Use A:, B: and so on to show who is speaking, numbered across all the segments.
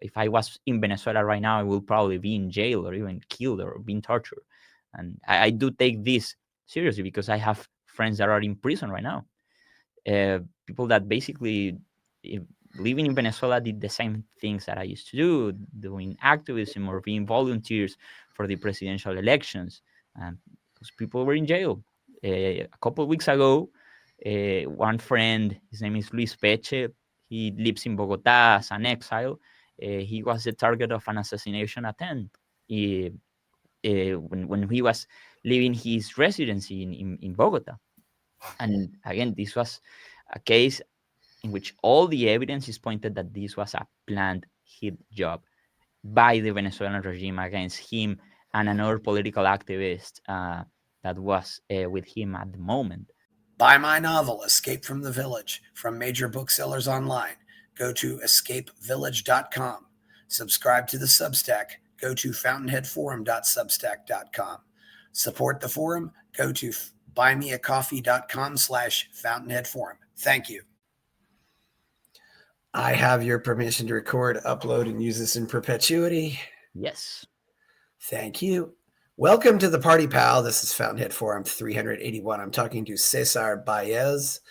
A: if I was in Venezuela right now, I would probably be in jail or even killed or being tortured. And I do take this seriously because I have friends that are in prison right now. People that basically if living in Venezuela did the same things that I used to do, doing activism or being volunteers for the presidential elections. And those people were in jail. A couple of weeks ago, one friend, his name is Luis Peche, he lives in Bogota as an exile. He was the target of an assassination attempt when he was leaving his residency in Bogota. And again, this was a case in which all the evidence is pointed that this was a planned hit job by the Venezuelan regime against him and another political activist that was with him at the moment.
B: Buy my novel, Escape from the Village, from major booksellers online. Go to escapevillage.com. Subscribe to the Substack. Go to fountainheadforum.substack.com. Support the forum. Go to buymeacoffee.com/fountainheadforum. Thank you. I have your permission to record, upload, and use this in perpetuity.
A: Yes.
B: Thank you. Welcome to the Party Pal. This is Fountainhead Forum 381. I'm talking to César Báez.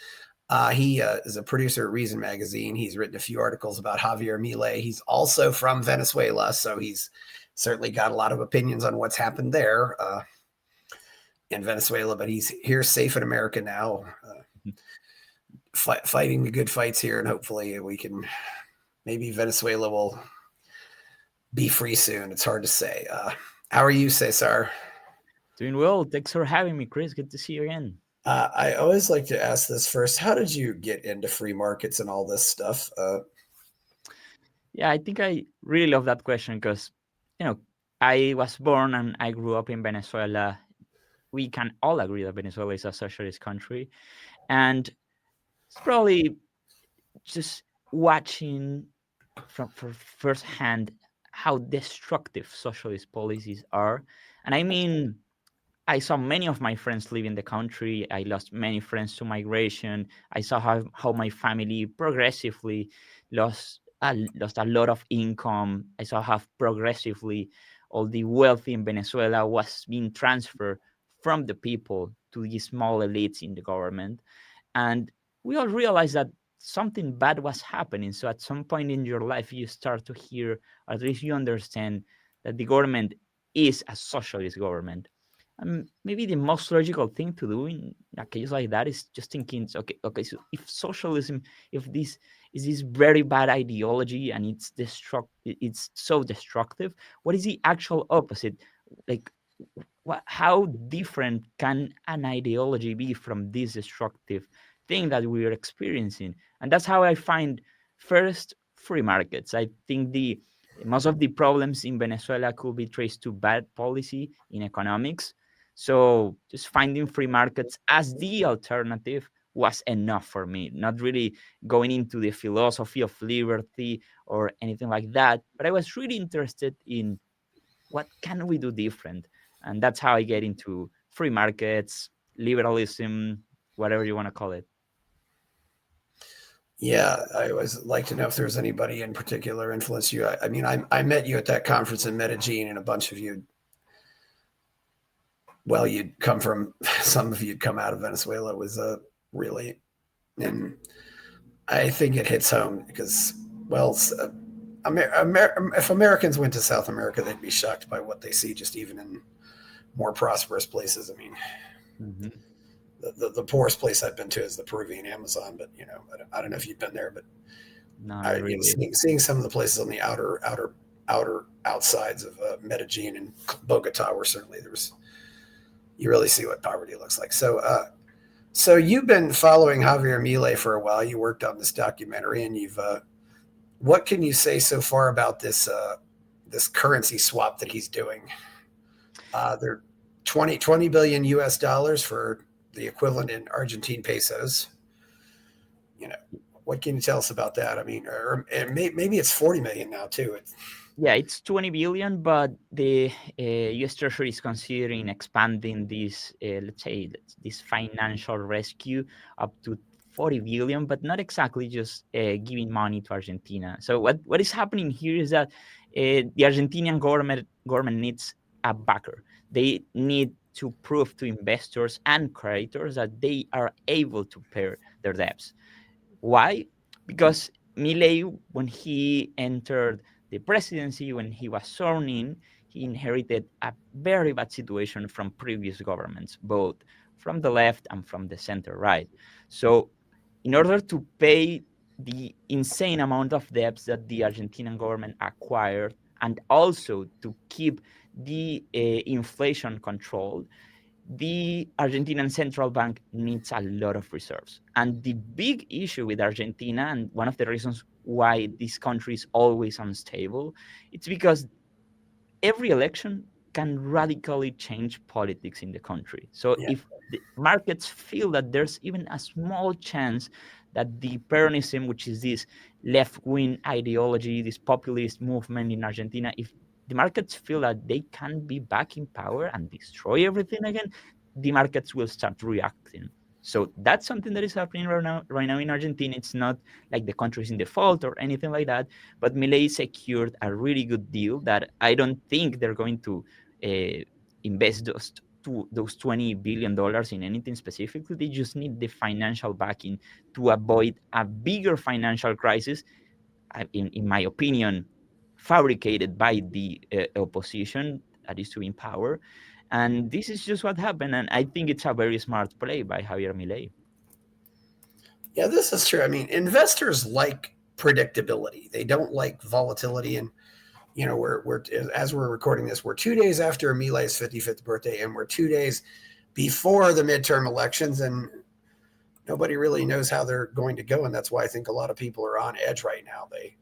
B: He is a producer at Reason Magazine. He's written a few articles about Javier Milei. He's also from Venezuela, so he's certainly got a lot of opinions on what's happened there in Venezuela, but he's here safe in America now, fighting the good fights here, and hopefully maybe Venezuela will be free soon. It's hard to say. How are you, Cesar?
A: Doing well. Thanks for having me, Chris. Good to see you again.
B: I always like to ask this first. How did you get into free markets and all this stuff?
A: Yeah, I think I really love that question because, I was born and I grew up in Venezuela. We can all agree that Venezuela is a socialist country. And it's probably just watching from firsthand how destructive socialist policies are. And I mean, I saw many of my friends leaving the country. I lost many friends to migration. I saw how my family progressively lost lost a lot of income. I saw how progressively all the wealth in Venezuela was being transferred from the people to the small elites in the government. And we all realized that something bad was happening. So at some point in your life, you start to hear, or at least you understand, that the government is a socialist government. And maybe the most logical thing to do in a case like that is just thinking, okay, so if socialism, if this is this very bad ideology and it's so destructive, what is the actual opposite? Like, how different can an ideology be from this destructive thing that we are experiencing? And that's how I find first free markets. I think the most of the problems in Venezuela could be traced to bad policy in economics. So just finding free markets as the alternative was enough for me, not really going into the philosophy of liberty or anything like that, but I was really interested in what can we do different. And that's how I get into free markets, liberalism, whatever you want to call it.
B: Yeah, I always like to know if there's anybody in particular influenced you. I mean, I met you at that conference in Medellin, and a bunch of you, well, some of you'd come out of Venezuela. It was really, and I think it hits home because, well, if Americans went to South America, they'd be shocked by what they see, just even in more prosperous places. I mean, the poorest place I've been to is the Peruvian Amazon, but I don't know if you've been there, but
A: not really.
B: Seeing some of the places on the outsides of Medellin and Bogota, where certainly you really see what poverty looks like. So you've been following Javier Milei for a while. You worked on this documentary, and what can you say so far about this currency swap that he's doing? They're 20 billion US dollars for the equivalent in Argentine pesos. What can you tell us about that? I mean, maybe it's 40 million now too.
A: It's 20 billion, but the U.S. Treasury is considering expanding this, let's say, this financial rescue up to 40 billion, but not exactly just giving money to Argentina. So what is happening here is that the Argentinian government needs a backer. They need to prove to investors and creditors that they are able to pay their debts. Why? Because Milei, when he entered the presidency, when he was sworn in, he inherited a very bad situation from previous governments, both from the left and from the center right. So, in order to pay the insane amount of debts that the Argentinian government acquired, and also to keep the inflation controlled, the Argentinian central bank needs a lot of reserves. And the big issue with Argentina, and one of the reasons why this country is always unstable, it's because every election can radically change politics in the country. So
B: Yeah.
A: if the markets feel that there's even a small chance that the Peronism, which is this left-wing ideology, this populist movement in Argentina, if the markets feel that they can be back in power and destroy everything again, the markets will start reacting. So that's something that is happening right now. Right now in Argentina, it's not like the country is in default or anything like that, but Milei secured a really good deal that I don't think they're going to uh, invest those $20 billion in anything specifically. They just need the financial backing to avoid a bigger financial crisis, in my opinion, fabricated by the opposition that is to be in power. And this is just what happened. And I think it's a very smart play by Javier Milei.
B: Yeah, this is true. I mean, investors like predictability. They don't like volatility. And we're as we're recording this, we're 2 days after Milei's 55th birthday, and we're 2 days before the midterm elections, and nobody really knows how they're going to go. And that's why I think a lot of people are on edge right now. They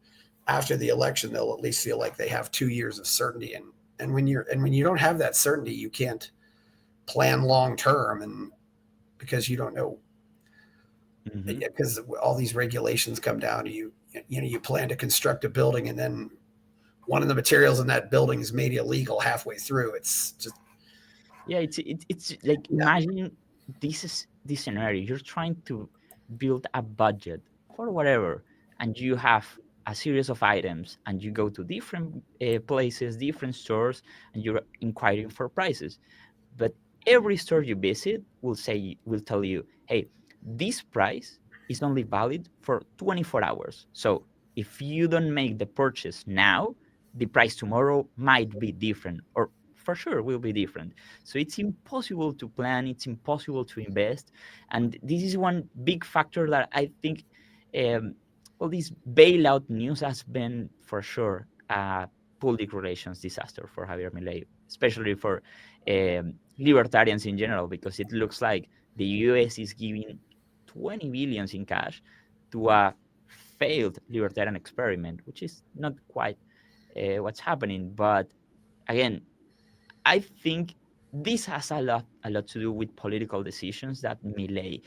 B: After the election, they'll at least feel like they have 2 years of certainty. And when you don't have that certainty, you can't plan long term, and because you don't know,
A: Mhm.
B: because all these regulations come down to you plan to construct a building, and then one of the materials in that building is made illegal halfway through. It's just
A: Yeah, it's like,
B: yeah,
A: imagine this scenario. You're trying to build a budget for whatever, and you have a series of items, and you go to different places, different stores, and you're inquiring for prices. But every store you visit will tell you, hey, this price is only valid for 24 hours. So if you don't make the purchase now, the price tomorrow might be different, or for sure will be different. So it's impossible to plan, it's impossible to invest. And this is one big factor that I think, um, well, this bailout news has been for sure a public relations disaster for Javier Milei, especially for libertarians in general, because it looks like the US is giving 20 billions in cash to a failed libertarian experiment, which is not quite what's happening. But again, I think this has a lot to do with political decisions that Milei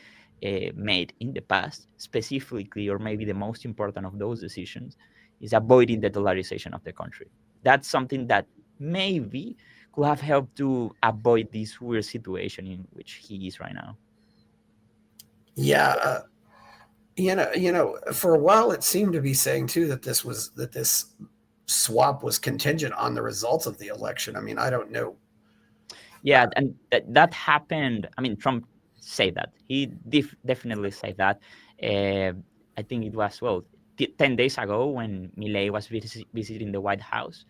A: made in the past. Specifically, or maybe the most important of those decisions, is avoiding the dollarization of the country. That's something that maybe could have helped to avoid this weird situation in which he is right now.
B: yeah. For a while it seemed to be saying too that this swap was contingent on the results of the election. I mean, I don't know.
A: Yeah, and that happened. I mean, Trump said that. He definitely said that. Uh, I think it was, well, 10 days ago when Milei was visiting the White House.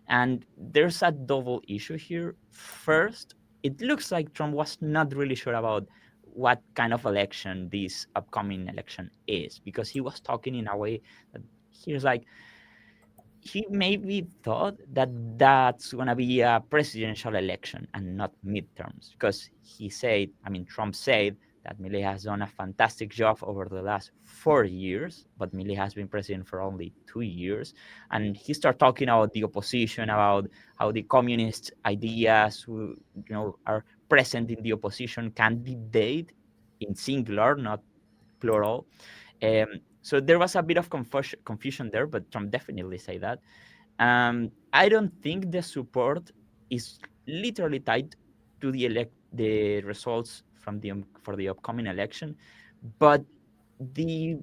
A: And there's a double issue here. First, it looks like Trump was not really sure about what kind of election this upcoming election is, because he was talking in a way that he's like, he maybe thought that that's going to be a presidential election and not midterms, because he said, I mean, Trump said that Milei has done a fantastic job over the last 4 years, but Milei has been president for only 2 years. And he started talking about the opposition, about how the communist ideas who, are present in the opposition candidate in singular, not plural. So there was a bit of confusion there, but Trump definitely say that. I don't think the support is literally tied to the results from for the upcoming election, but the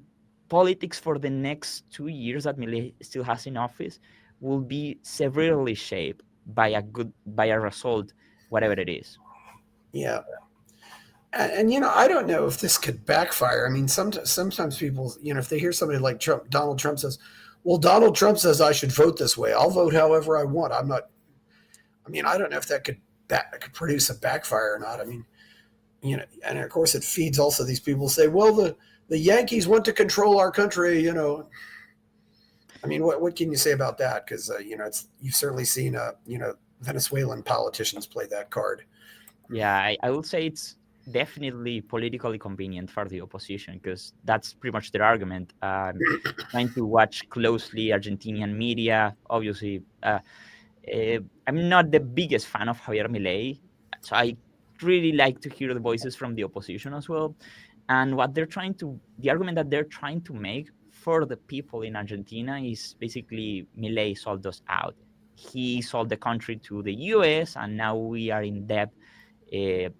A: politics for the next 2 years that Milei still has in office will be severely shaped by a result, whatever it is.
B: Yeah. And I don't know if this could backfire. I mean, sometimes people, if they hear somebody like Trump, Donald Trump says, "Well, Donald Trump says I should vote this way. I'll vote however I want. I'm not." I mean, I don't know if that could produce a backfire or not. I mean, and of course, it feeds also these people say, "Well, the Yankees want to control our country." I mean, what can you say about that? Because it's you've certainly seen Venezuelan politicians play that card.
A: Yeah, I would say it's definitely politically convenient for the opposition because that's pretty much their argument. Trying to watch closely Argentinian media, obviously. I'm not the biggest fan of Javier Milei, so I really like to hear the voices from the opposition as well. And the argument that they're trying to make for the people in Argentina is basically Milei sold us out. He sold the country to the US, and now we are in debt. Uh,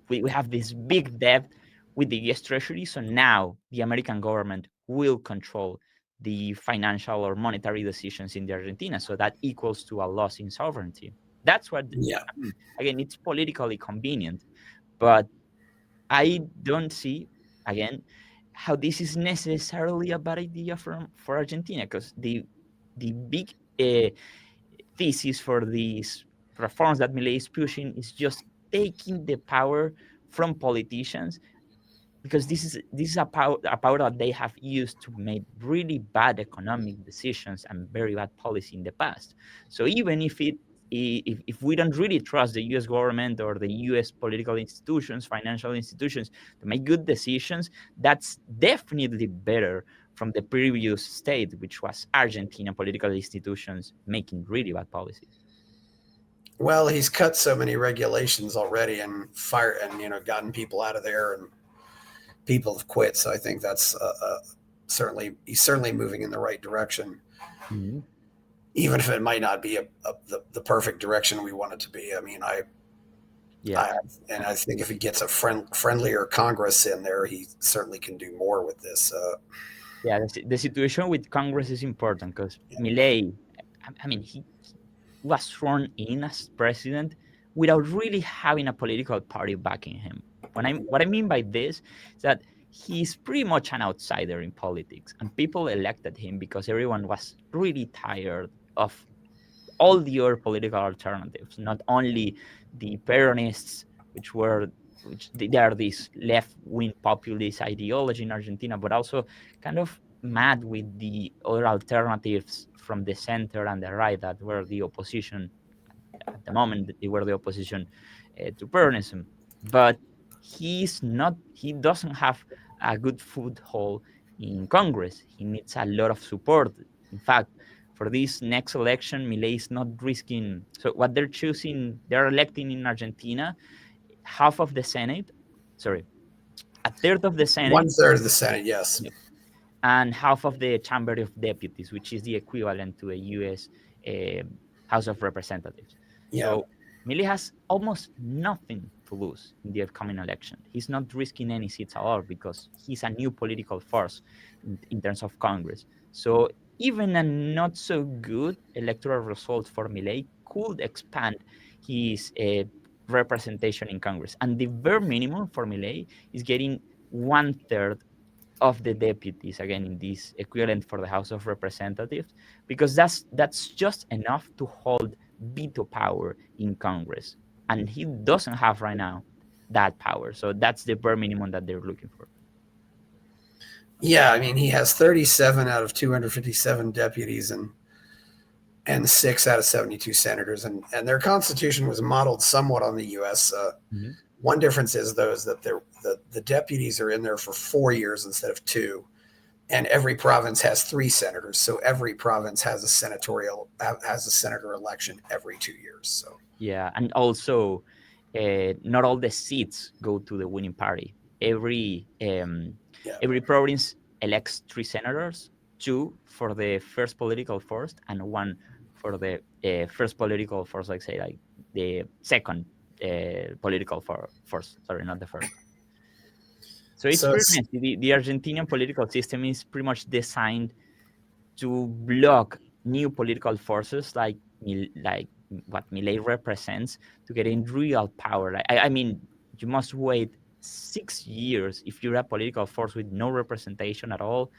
A: we have this big debt with the US Treasury. So now the American government will control the financial or monetary decisions in the Argentina. So that equals to a loss in sovereignty. That's what
B: Yeah.
A: I mean. Again, it's politically convenient, but I don't see again how this is necessarily a bad idea for Argentina because the big thesis for these reforms that Milei is pushing is just taking the power from politicians because this is a power that they have used to make really bad economic decisions and very bad policy in the past. So even if we don't really trust the US government or the US political institutions, financial institutions to make good decisions, that's definitely better from the previous state, which was Argentina political institutions making really bad policies.
B: Well, he's cut so many regulations already and fired and gotten people out of there, and people have quit. So I think that's certainly he's certainly moving in the right direction,
A: Mhm.
B: even if it might not be the perfect direction we want it to be. I mean,
A: Yeah.
B: I and I think if he gets a friendlier Congress in there, he certainly can do more with this.
A: Yeah, the situation with Congress is important because Milei, I mean, he was sworn in as president without really having a political party backing him. What I mean by this is that he's pretty much an outsider in politics, and people elected him because everyone was really tired of all the other political alternatives, not only the Peronists, they are this left wing populist ideology in Argentina, but also kind of mad with the other alternatives from the center and the right that were the opposition at the moment. They were the opposition to Peronism, but he doesn't have a good foothold in Congress. He needs a lot of support. In fact, for this next election, Milei is not risking. So what they're electing in Argentina, half of the Senate, sorry, a third of the Senate,
B: 1/3 of the Senate, yes.
A: yep, and half of the Chamber of Deputies, which is the equivalent to a U.S. Uh, House of Representatives.
B: Yeah.
A: So Milei has almost nothing to lose in the upcoming election. He's not risking any seats at all because he's a new political force in terms of Congress. So even a not so good electoral result for Milei could expand his representation in Congress. And the bare minimum for Milei is getting 1/3 of the deputies again in this equivalent for the House of Representatives, because that's just enough to hold veto power in Congress, and he doesn't have right now that power. So that's the bare minimum that they're looking for.
B: Yeah, I mean, he has 37 out of 257 deputies and 6 out of 72 senators, and their constitution was modeled somewhat on the U.S.
A: Mhm.
B: One difference is though is that the deputies are in there for 4 years instead of two, and every province has 3 senators. So every province has a senator election every 2 years. So
A: Yeah, and also not all the seats go to the winning party.
B: yeah,
A: Every province elects 3 senators, two for the first political force, and one for the first political force, like say like the second political force. Sorry, not the first. So it's
B: So
A: pretty
B: it's
A: messy. The Argentinian political system is pretty much designed to block new political forces like what Milei represents to get in real power. I mean, you must wait 6 years if you're a political force with no representation at all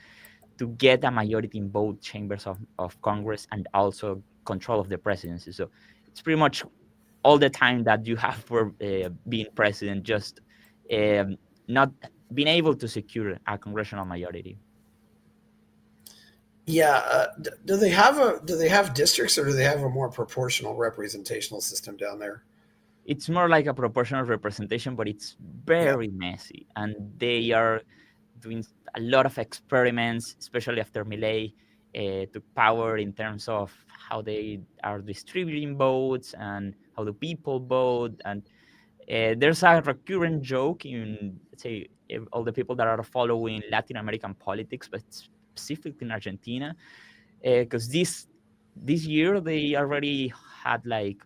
A: to get a majority in both chambers of Congress and also control of the presidency. So it's pretty much all the time that you have for being president, just um, not being able to secure a congressional majority.
B: yeah. Do they have districts, or do they have a more proportional representational system down there?
A: It's more like a proportional representation, but it's
B: Yeah.
A: very messy, and they are doing a lot of experiments, especially after Milei took power, in terms of how they are distributing votes and how the people vote. And there's a recurrent joke in, let's say, all the people that are following Latin American politics, but specifically in Argentina, because this year they already had like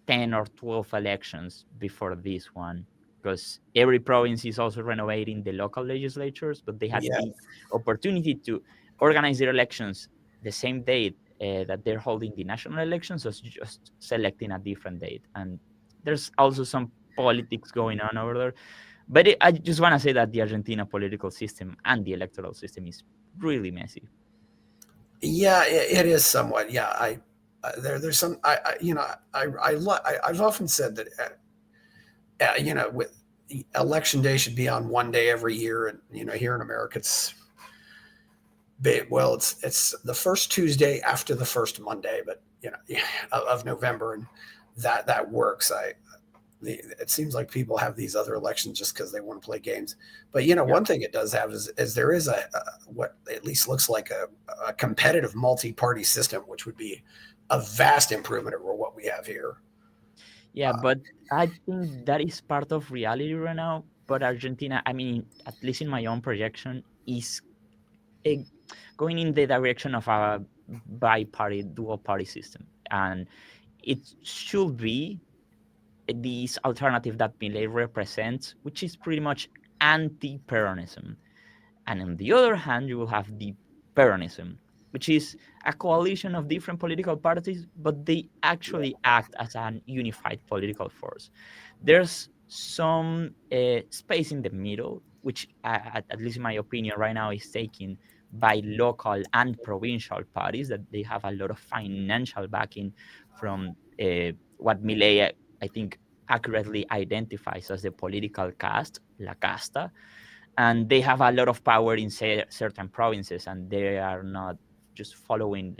A: 10 or 12 elections before this one, because every province is also renovating the local legislatures, but they had
B: Yeah.
A: the opportunity to organize their elections the same date that they're holding the national elections, so it's just selecting a different date. And there's also some politics going on over there. But I just want to say that the Argentina political system and the electoral system is really messy.
B: Yeah, it is somewhat. Yeah, there's some. I've often said that with election day should be on one day every year, and here in America it's well, it's the first Tuesday after the first Monday, but of November, and that works. It seems like people have these other elections just because they want to play games. But
A: Yeah.
B: one thing it does have is there is a what at least looks like a competitive multi-party system, which would be a vast improvement over what we have here.
A: Yeah, but I think that is part of reality right now. But Argentina, I mean, at least in my own projection, is eh, going in the direction of a bi-party, dual-party system, and it should be this alternative that Milei represents, which is pretty much anti-Peronism. And on the other hand, you will have the Peronism, which is a coalition of different political parties, but they
B: Yeah,
A: actually act as an unified political force. There's some space in the middle, which, at least in my opinion, right now is taken by local and provincial parties, that they have a lot of financial backing from what Milei, I think, accurately identifies as the political caste, la casta, and they have a lot of power in certain provinces, and they are not just following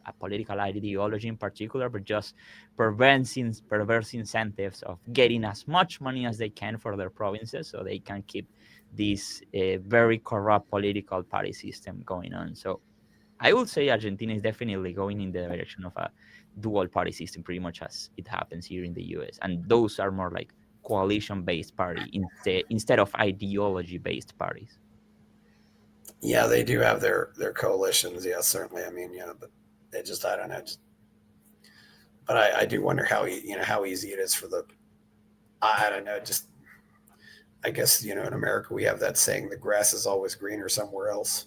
A: a political ideology in particular, but just perverse incentives of getting as much money as they can for their provinces, so they can keep this very corrupt political party system going on. So I would say Argentina is definitely going in the direction of a dual party system, pretty much as it happens here in the US. And those are more like coalition based party instead of ideology based parties.
B: yeah, they do have their coalitions. Yeah, certainly. I mean, but it just I don't know. But I do wonder how easy it is for the I don't know. Just I guess in America we have that saying, the grass is always greener somewhere else.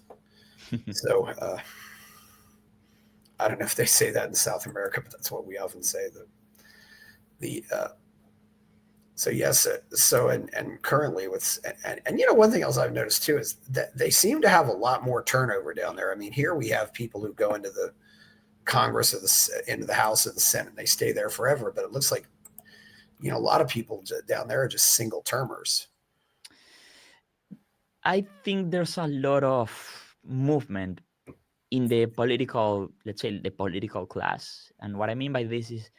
B: So I don't know if they say that in South America, but that's what we often say. The so yes, and currently with and one thing else I've noticed too is that they seem to have a lot more turnover down there. I mean, here we have people who go into the Congress or into the House or the Senate, and they stay there forever. But it looks like a lot of people down there are just single termers.
A: I think there's a lot of movement in the political, let's say, the political class. And what I mean by this is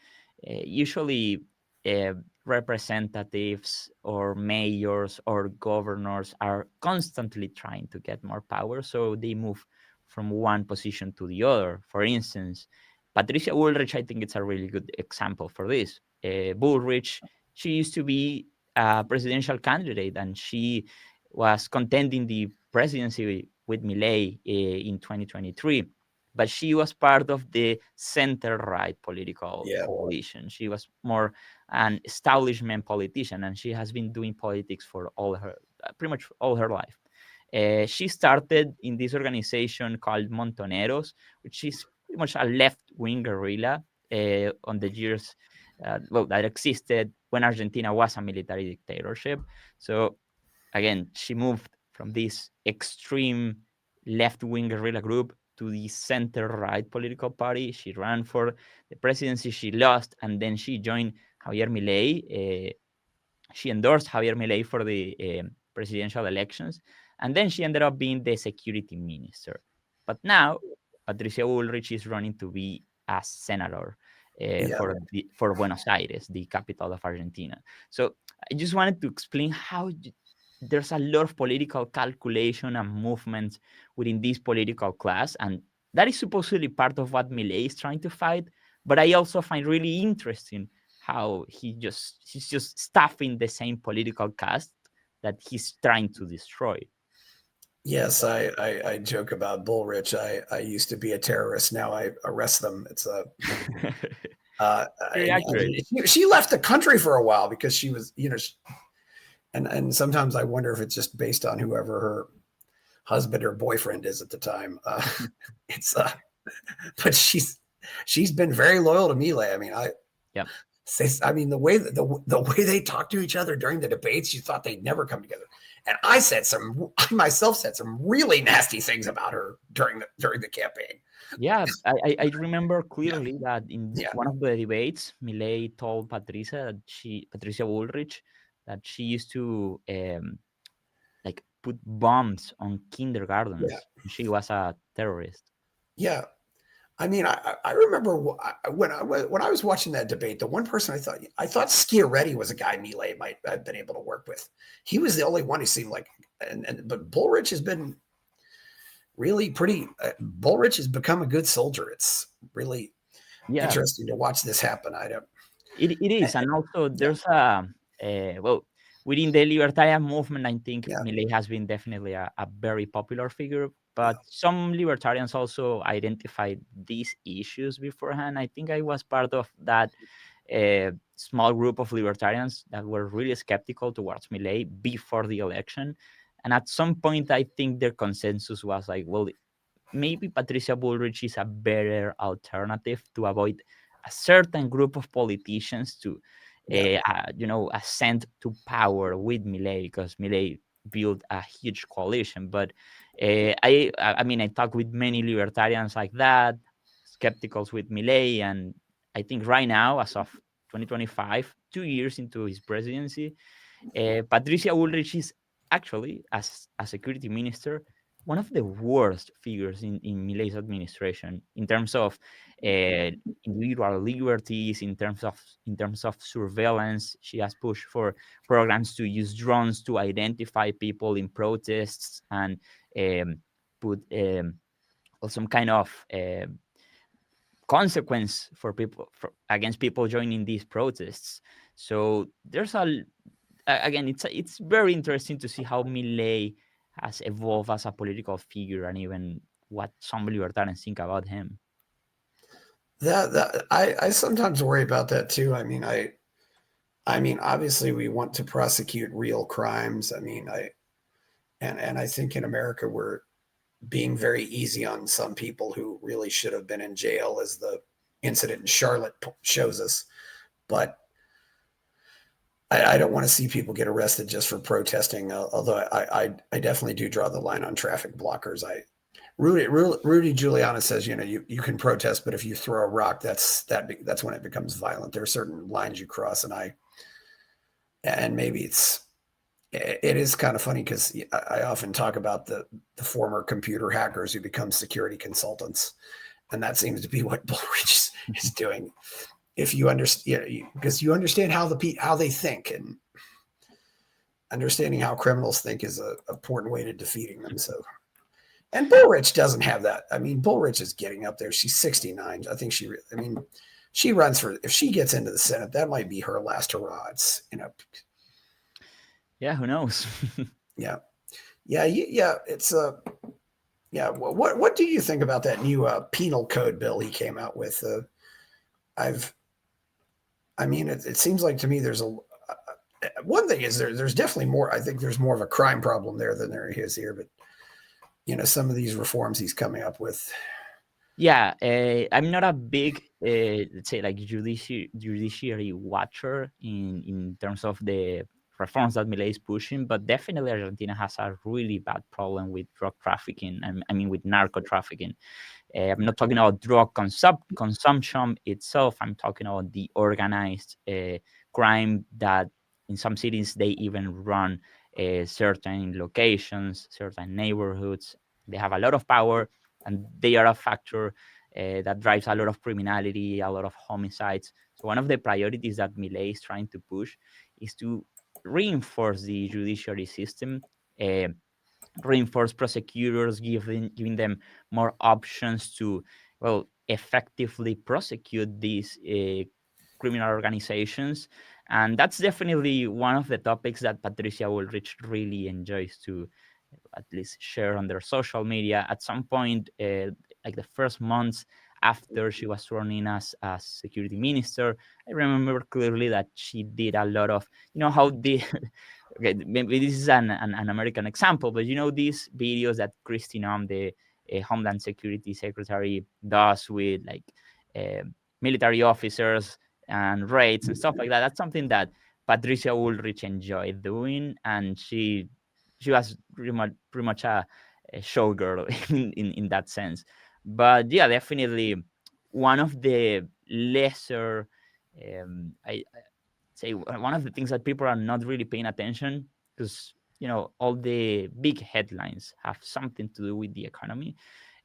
A: usually uh, representatives or mayors or governors are constantly trying to get more power, so they move from one position to the other. For instance, Patricia Bullrich, I think it's a really good example for this. Bullrich, she used to be a presidential candidate, and she was contending the presidency with Milei in 2023, but she was part of the center-right political
B: Yeah,
A: coalition. She was more an establishment politician, and she has been doing politics for all her pretty much all her life. She started in this organization called Montoneros, which is pretty much a left-wing guerrilla on the years that existed when Argentina was a military dictatorship. So again, she moved from this extreme left-wing guerrilla group to the center-right political party. She ran for the presidency, she lost, and then she joined Javier Milei. She endorsed Javier Milei for the presidential elections, and then she ended up being the security minister. But now, Patricia Bullrich is running to be a senator
B: Yeah.
A: for Buenos Aires, the capital of Argentina. So I just wanted to explain how there's a lot of political calculation and movements within this political class, and that is supposedly part of what Milei is trying to fight. But I also find really interesting how he's just stuffing the same political caste that he's trying to destroy.
B: Yes, I joke about Bullrich. I used to be a terrorist. Now I arrest them. It's a
A: Very accurate.
B: she left the country for a while because she was, and sometimes I wonder if it's just based on whoever her husband or boyfriend is at the time. It's but she's been very loyal to Milei. I mean, the way the way they talk to each other during the debates, you thought they'd never come together. And I myself said some really nasty things about her during the campaign.
A: Yeah, I remember clearly that in
B: Yeah.
A: one of the debates, Milei told Patricia Bullrich that she used to like put bombs on kindergartens.
B: Yeah.
A: She was a terrorist.
B: Yeah. I mean, I remember when I was watching that debate, the one person I thought Schiaretti was a guy Milei might have been able to work with. He was the only one who seemed like, but Bullrich has been really pretty. Bullrich has become a good soldier. It's really interesting to watch this happen.
A: It is, and also there's well, within the libertarian movement, I think Milei has been definitely a very popular figure. But some libertarians also identified these issues beforehand. I think I was part of that small group of libertarians that were really skeptical towards Milei before the election. And at some point, I think their consensus was like, well, maybe Patricia Bullrich is a better alternative to avoid a certain group of politicians to, ascend to power with Milei, because Milei built a huge coalition. But I mean, I talk with many libertarians like that, skepticals with Milei, and I think right now, as of 2025, 2 years into his presidency, Patricia Bullrich is actually, as a security minister, one of the worst figures in Milei's administration in terms of individual liberties, in terms of surveillance. She has pushed for programs to use drones to identify people in protests and put some kind of consequence for people against people joining these protests. So there's again, it's very interesting to see how Milei has evolved as a political figure, and even what some libertarians think about him.
B: I sometimes worry about that too. I mean, obviously we want to prosecute real crimes. I mean, I think in America we're being very easy on some people who really should have been in jail, as the incident in Charlotte shows us. But I don't want to see people get arrested just for protesting. Although I definitely do draw the line on traffic blockers. Rudy Giuliani says, you can protest, but if you throw a rock, that's when it becomes violent. There are certain lines you cross, and maybe it is kind of funny because I often talk about the former computer hackers who become security consultants, and that seems to be what Bullrich is doing. If you understand, because you understand how they think, and understanding how criminals think is an important way to defeating them. So, and Bullrich doesn't have that. I mean, Bullrich is getting up there. She's 69. I think she runs for, if she gets into the Senate, that might be her last hurrah. It's,
A: yeah, who knows?
B: Yeah. It's What do you think about that new penal code bill he came out with? It seems like to me there's one thing is there's definitely more. I think there's more of a crime problem there than there is here. But some of these reforms he's coming up with.
A: Yeah, I'm not a big, let's say, like judiciary watcher in terms of the reforms that Milei is pushing, but definitely Argentina has a really bad problem with drug trafficking. I mean, with narco trafficking. I'm not talking about drug consumption itself. I'm talking about the organized crime that in some cities they even run certain locations, certain neighborhoods. They have a lot of power, and they are a factor that drives a lot of criminality, a lot of homicides. So one of the priorities that Milei is trying to push is to reinforce the judiciary system. Uh, Reinforce prosecutors, giving them more options to, well, effectively prosecute these criminal organizations. And that's definitely one of the topics that Patricia Woolrich really enjoys to at least share on their social media. At some point, like the first months after she was sworn in as security minister, I remember clearly that she did a lot of, how the okay, maybe this is an American example, but these videos that Christine the Homeland Security Secretary, does with like uh, military officers and raids and stuff like that. That's something that Patricia Woolrich enjoyed doing, and she was pretty much a showgirl in that sense. But yeah, definitely one of the lesser, I say one of the things that people are not really paying attention, because all the big headlines have something to do with the economy,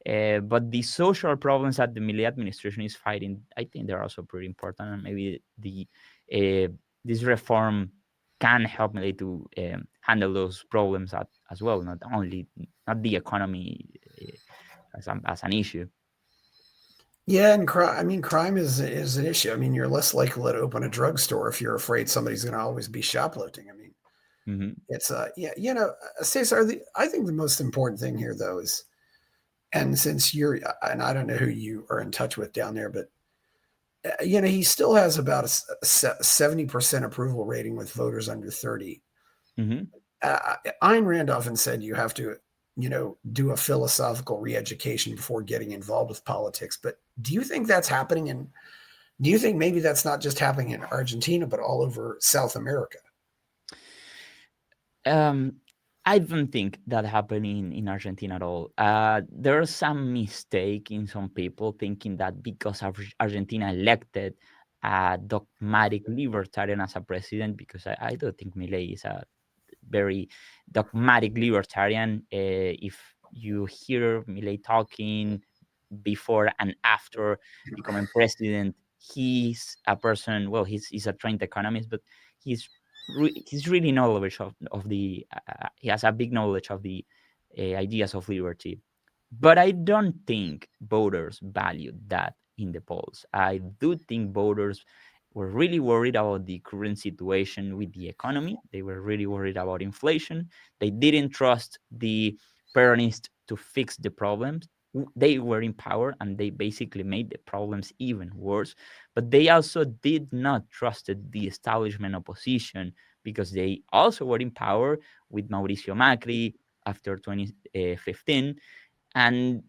A: but the social problems that the Milei administration is fighting, I think they're also pretty important, and maybe uh, this reform can help Milei to handle those problems as well, not the economy as an issue.
B: Yeah, and crime. I mean, crime is an issue. I mean, you're less likely to open a drugstore if you're afraid somebody's going to always be shoplifting. I mean,
A: Hmm.
B: it's yeah, Cesar. I think the most important thing here, though, is, and since you're, and I don't know who you are in touch with down there, but he still has about a 70% approval rating with voters under 30.
A: Hmm.
B: Ayn Rand often said you have to, do a philosophical re-education before getting involved with politics. But do you think that's happening? And do you think maybe that's not just happening in Argentina, but all over South America?
A: Um, I don't think that happened in Argentina at all. There's some mistake in some people thinking that because Argentina elected a dogmatic libertarian as a president, because I don't think Milei is a very dogmatic libertarian. If you hear Milei talking before and after becoming president, he's a person. Well, he's a trained economist, but he's he's really knowledgeable of the. He has a big knowledge of the ideas of liberty. But I don't think voters valued that in the polls. I do think voters were really worried about the current situation with the economy. They were really worried about inflation. They didn't trust the Peronists to fix the problems. They were in power and they basically made the problems even worse. But they also did not trust the establishment opposition, because they also were in power with Mauricio Macri after 2015. And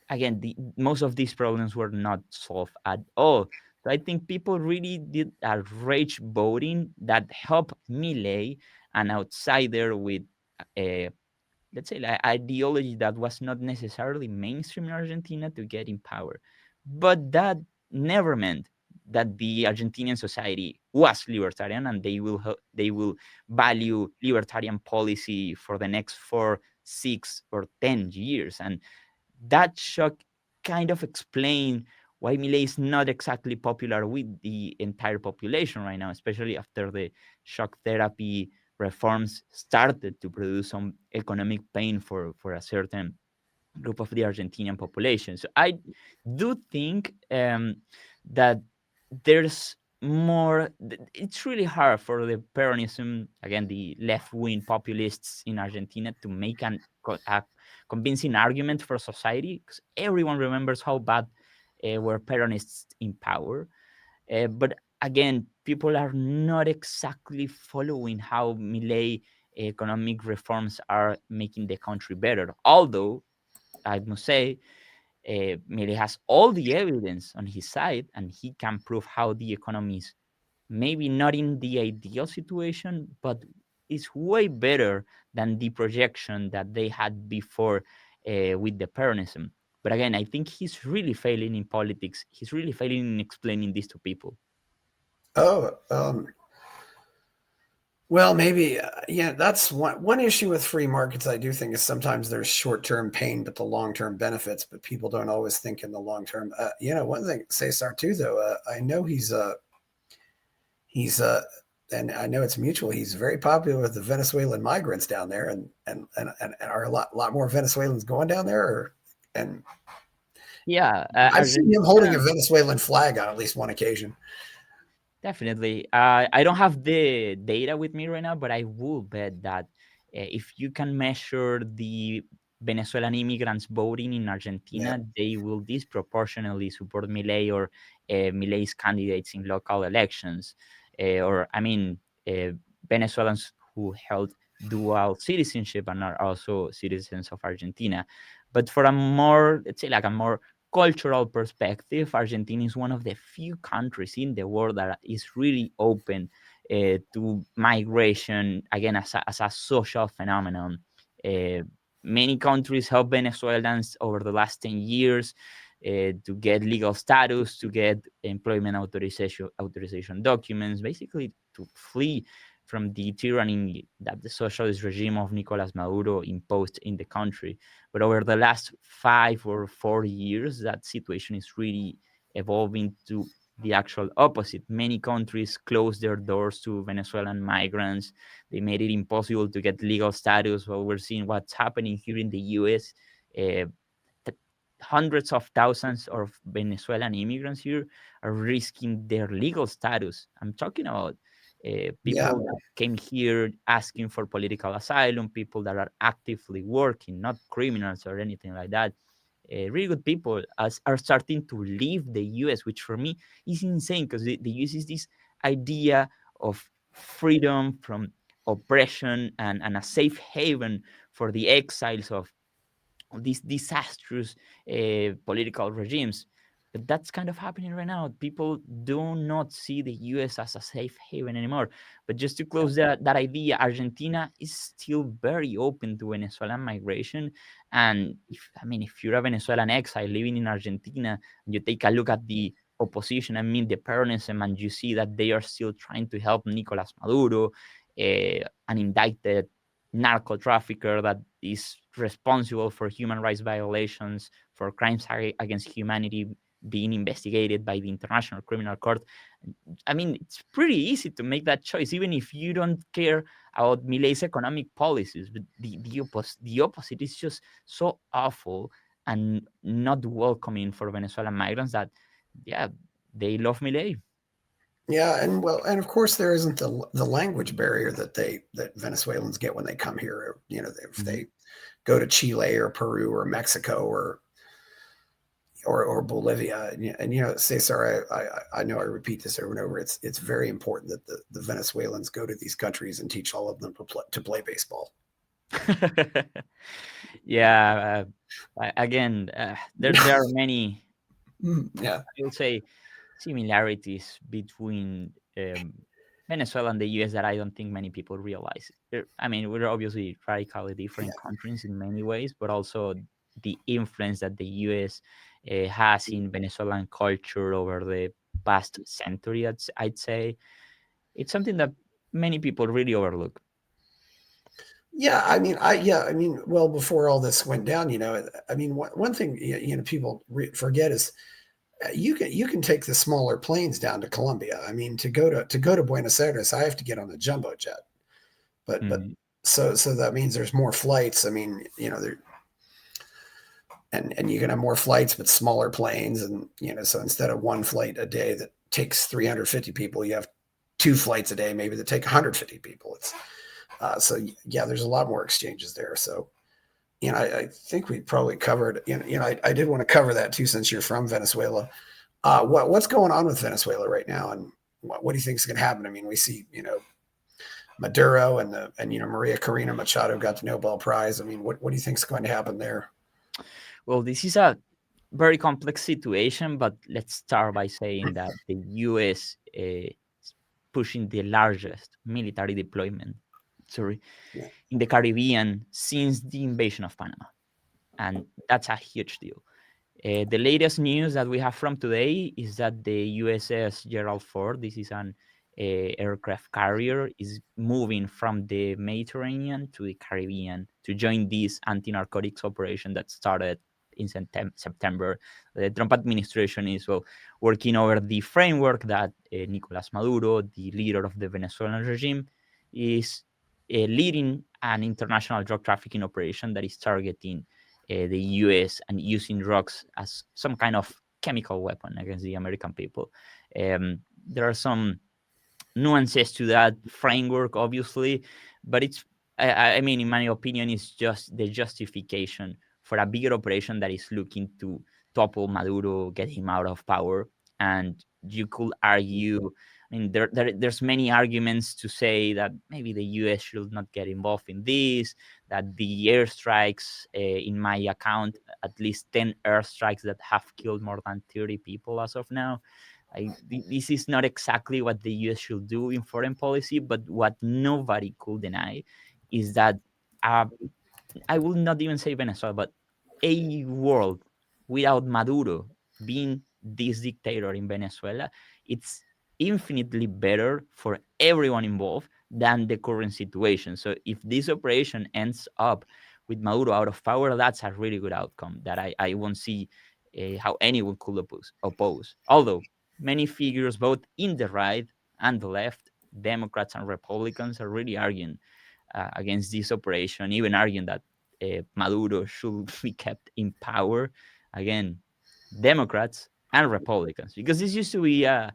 A: again, most of these problems were not solved at all. So I think people really did a rage voting that helped Milei, an outsider with a, let's say, like ideology that was not necessarily mainstream in Argentina, to get in power. But that never meant that the Argentinian society was libertarian and they will value libertarian policy for the next 4, 6, or 10 years. And that shock kind of explain why Milei is not exactly popular with the entire population right now, especially after the shock therapy reforms started to produce some economic pain for a certain group of the Argentinian population. So I do think that there's more. It's really hard for the Peronism, again, the left wing populists in Argentina, to make a convincing argument for society, because everyone remembers how bad were Peronists in power. But again, people are not exactly following how Milei economic reforms are making the country better. Although I must say, Milei has all the evidence on his side, and he can prove how the economy is maybe not in the ideal situation, but it's way better than the projection that they had before with the Peronism. But again, I think he's really failing in politics. He's really failing in explaining this to people.
B: Oh, well, maybe, yeah, that's one issue with free markets. I do think is sometimes there's short term pain, but the long term benefits. But people don't always think in the long term. One thing, Cesar too, though, I know he's and I know it's mutual. He's very popular with the Venezuelan migrants down there, and are a lot more Venezuelans going down there. And
A: Yeah,
B: I've seen him holding
A: Argentina.
B: a Venezuelan flag on at least one occasion.
A: Definitely. I don't have the data with me right now, but I will bet that if you can measure the Venezuelan immigrants voting in
B: Yeah,
A: Argentina, they will disproportionately support Milei or Milei's candidates in local elections. Or, I mean, uh, Venezuelans who held dual citizenship and are also citizens of Argentina. But for a more, let's say, like a more cultural perspective, Argentina is one of the few countries in the world that is really open to migration, again, as a social phenomenon. Uh, Many countries help Venezuelans over the last 10 years to get legal status, to get employment authorization documents, basically to flee from the tyranny that the socialist regime of Nicolas Maduro imposed in the country. But over the last 5 or 4 years, that situation is really evolving to the actual opposite. Many countries closed their doors to Venezuelan migrants. They made it impossible to get legal status. Well, we're seeing what's happening here in the US. Uh, Hundreds of thousands of Venezuelan immigrants here are risking their legal status. I'm talking about
B: yeah,
A: people that came here asking for political asylum, people that are actively working, not criminals or anything like that. Really good people are starting to leave the US, which for me is insane because the US is this idea of freedom from oppression and a safe haven for the exiles of these disastrous political regimes. But that's kind of happening right now. People do not see the US as a safe haven anymore. But just to close that idea, Argentina is still very open to Venezuelan migration. And if you're a Venezuelan exile living in Argentina, and you take a look at the opposition, the Peronism, and you see that they are still trying to help Nicolas Maduro, an indicted narco trafficker that is responsible for human rights violations, for crimes against humanity being investigated by the International Criminal Court. It's pretty easy to make that choice, even if you don't care about Milei's economic policies. But the opposite is just so awful and not welcoming for Venezuelan migrants that, yeah, they love Milei.
B: yeah, and of course there isn't the language barrier that Venezuelans get when they come here. If
A: Mhm.
B: they go to Chile or Peru or Mexico or Bolivia, and Cesar, I know I repeat this over and over. It's very important that the Venezuelans go to these countries and teach all of them to play baseball.
A: Yeah. Again, there are many,
B: Yeah,
A: I would say, similarities between Venezuela and the US that I don't think many people realize. We're obviously radically
B: yeah,
A: different countries in many ways, but also the influence that the US has in Venezuelan culture over the past century, I'd say. It's something that many people really overlook.
B: yeah. Well, before all this went down, one thing people forget is you can take the smaller planes down to Colombia. To go to Buenos Aires, I have to get on a jumbo jet. But
A: Mhm.
B: so that means there's more flights. There and you can have more flights but smaller planes, and so instead of one flight a day that takes 350 people, you have two flights a day maybe that take 150 people. So yeah, there's a lot more exchanges there. So I think we probably covered. I did want to cover that too since you're from Venezuela. What's going on with Venezuela right now? And what do you think is going to happen? I mean, we see, Maduro and Maria Corina Machado got the Nobel Prize. I mean, what do you think is going to happen there?
A: Well, this is a very complex situation, but let's start by saying that the US is pushing the largest military deployment, sorry,
B: Yeah.
A: in the Caribbean since the invasion of Panama. And that's a huge deal. The latest news that we have from today is that the USS Gerald Ford, this is an aircraft carrier, is moving from the Mediterranean to the Caribbean to join this anti-narcotics operation that started in September. The Trump administration is working over the framework that Nicolas Maduro, the leader of the Venezuelan regime, is leading an international drug trafficking operation that is targeting the US and using drugs as some kind of chemical weapon against the American people. There are some nuances to that framework, obviously, but I mean, in my opinion, it's just the justification for a bigger operation that is looking to topple Maduro, get him out of power. And you could argue, I mean, there's many arguments to say that maybe the US should not get involved in this, that the airstrikes, in my account, at least 10 airstrikes that have killed more than 30 people as of now. This is not exactly what the US should do in foreign policy, but what nobody could deny is that uh, I will not even say Venezuela, but a world without Maduro being this dictator in Venezuela, it's infinitely better for everyone involved than the current situation. So if this operation ends up with Maduro out of power, that's a really good outcome that I won't see how anyone could oppose. Although many figures, both in the right and the left, Democrats and Republicans, are really arguing against this operation, even arguing that Maduro should be kept in power. Again, Democrats and Republicans, because this used to be a